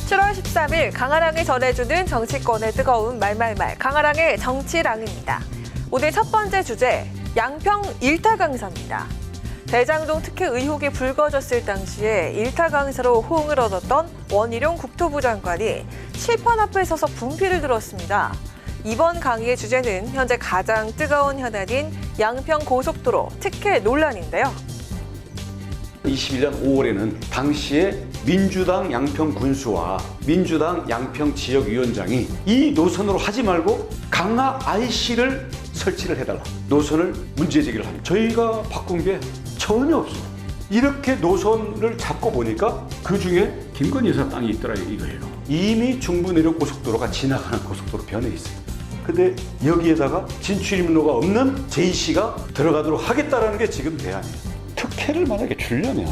7월 13일 강아랑이 전해주는 정치권의 뜨거운 말말말 강아랑의 정치랑입니다. 오늘 첫 번째 주제 양평 일타 강사입니다. 대장동 특혜 의혹이 불거졌을 당시에 일타 강사로 호응을 얻었던 원희룡 국토부 장관이 칠판 앞에 서서 분필을 들었습니다. 이번 강의의 주제는 현재 가장 뜨거운 현안인 양평 고속도로 특혜 논란인데요. 21년 5월에는 당시에 민주당 양평 군수와 민주당 양평 지역위원장이 이 노선으로 하지 말고 강화 IC를 설치를 해달라. 노선을 문제 제기를 합니다. 저희가 바꾼 게 전혀 없어요. 이렇게 노선을 잡고 보니까 그중에 김건희 여사 땅이 있더라 이거예요. 이미 중부내륙 고속도로가 지나가는 고속도로 변에 있습니다. 근데 여기에다가 진출입로가 없는 JC가 들어가도록 하겠다라는 게 지금 대안이에요. 특혜를 만약에 주려면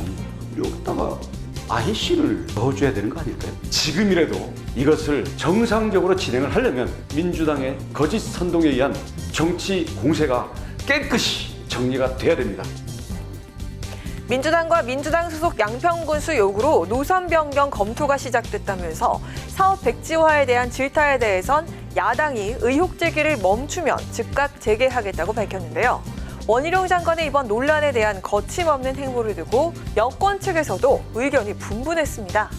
여기다가 IC를 넣어줘야 되는 거 아닐까요? 지금이라도 이것을 정상적으로 진행을 하려면 민주당의 거짓 선동에 의한 정치 공세가 깨끗이 정리가 돼야 됩니다. 민주당과 민주당 소속 양평군수 요구로 노선 변경 검토가 시작됐다면서 사업 백지화에 대한 질타에 대해선 야당이 의혹 제기를 멈추면 즉각 재개하겠다고 밝혔는데요. 원희룡 장관의 이번 논란에 대한 거침없는 행보를 두고 여권 측에서도 의견이 분분했습니다.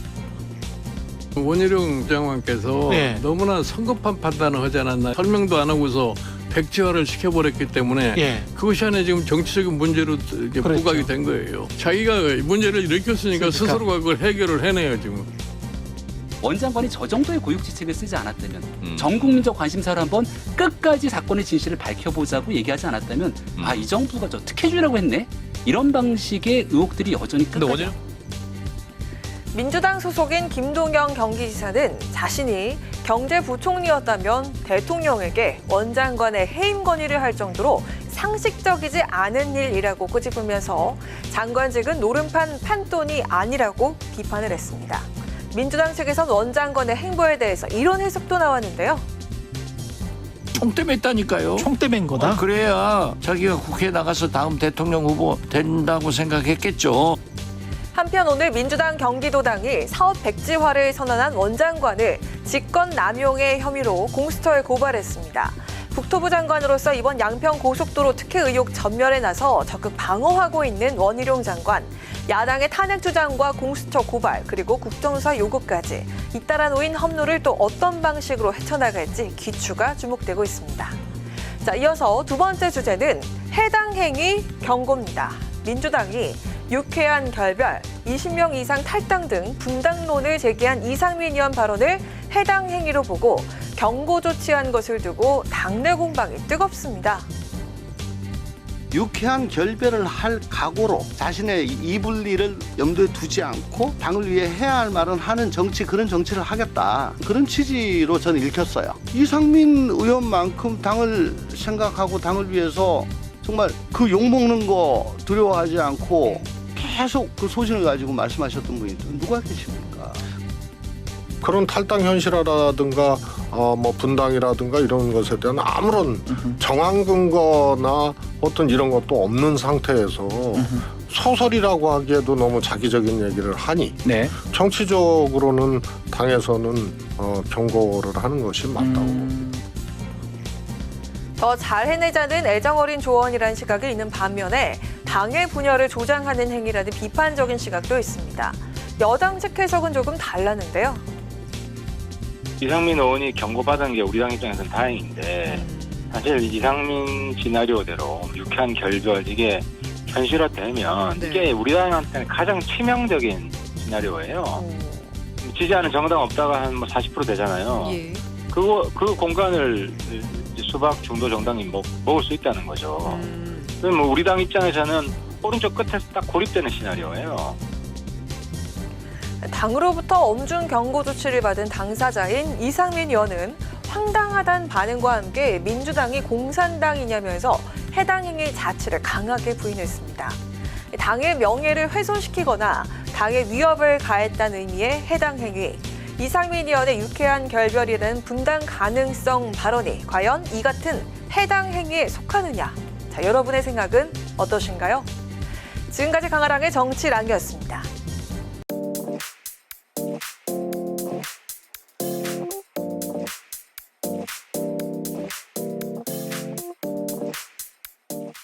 원희룡 장관께서 너무나 성급한 판단을 하지 않았나. 설명도 안 하고서 백지화를 시켜버렸기 때문에 그것이 하나 지금 정치적인 문제로 이제 부각이 된 거예요. 자기가 문제를 일으켰으니까 스스로가 그걸 해결을 해내요 지금. 원 장관이 저 정도의 고육지책을 쓰지 않았다면 전 국민적 관심사로 한번 끝까지 사건의 진실을 밝혀보자고 얘기하지 않았다면 이 정부가 저 특혜주의라고 했네? 이런 방식의 의혹들이 여전히 끝까지. 민주당 소속인 김동연 경기지사는 자신이 경제부총리였다면 대통령에게 원 장관의 해임 건의를 할 정도로 상식적이지 않은 일이라고 꼬집으면서 장관직은 노름판 판돈이 아니라고 비판을 했습니다. 민주당 측에선 원 장관의 행보에 대해서 이런 해석도 나왔는데요. 총대맸다니까요. 총대맨 거다? 그래야 자기가 국회에 나가서 다음 대통령 후보 된다고 생각했겠죠. 한편 오늘 민주당 경기도당이 사업 백지화를 선언한 원 장관을 직권 남용의 혐의로 공수처에 고발했습니다. 국토부 장관으로서 이번 양평 고속도로 특혜 의혹 전멸에 나서 적극 방어하고 있는 원희룡 장관. 야당의 탄핵 주장과 공수처 고발 그리고 국정수사 요구까지 잇따라 놓인 험로를 또 어떤 방식으로 헤쳐나갈지 귀추가 주목되고 있습니다. 자, 이어서 두 번째 주제는 해당 행위 경고입니다. 민주당이 유쾌한 결별, 20명 이상 탈당 등 분당론을 제기한 이상민 의원 발언을 해당 행위로 보고 경고 조치한 것을 두고 당내 공방이 뜨겁습니다. 유쾌한 결별을 할 각오로 자신의 이불리를 염두에 두지 않고 당을 위해 해야 할 말은 하는 정치, 그런 정치를 하겠다. 그런 취지로 저는 읽혔어요. 이상민 의원만큼 당을 생각하고 당을 위해서 정말 그 욕먹는 거 두려워하지 않고 계속 그 소신을 가지고 말씀하셨던 분이 누가 계십니까? 그런 탈당 현실화라든가 뭐 분당이라든가 이런 것에 대한 아무런 정황 근거나 어떤 이런 것도 없는 상태에서 소설이라고 하기에도 너무 자기적인 얘기를 하니 정치적으로는 당에서는 경고를 하는 것이 맞다고. 더 잘 해내자는 애정어린 조언이라는 시각이 있는 반면에 당의 분열을 조장하는 행위라는 비판적인 시각도 있습니다. 여당 측 해석은 조금 달랐는데요. 이상민 의원이 경고받은 게 우리 당 입장에서는 다행인데 사실 이상민 시나리오대로 유쾌한 결별 이게 현실화되면 이게 우리 당한테는 가장 치명적인 시나리오예요. 지지하는 정당 없다가 한 40% 되잖아요. 그 공간을 수박 중도 정당이 먹을 수 있다는 거죠. 그럼 우리 당 입장에서는 오른쪽 끝에서 딱 고립되는 시나리오예요. 당으로부터 엄중 경고 조치를 받은 당사자인 이상민 의원은 황당하다는 반응과 함께 민주당이 공산당이냐면서 해당 행위 자체를 강하게 부인했습니다. 당의 명예를 훼손시키거나 당의 위협을 가했다는 의미의 해당 행위. 이상민 의원의 유쾌한 결별이라는 분당 가능성 발언이 과연 이 같은 해당 행위에 속하느냐? 자, 여러분의 생각은 어떠신가요? 지금까지 강아랑의 정치랑이었습니다.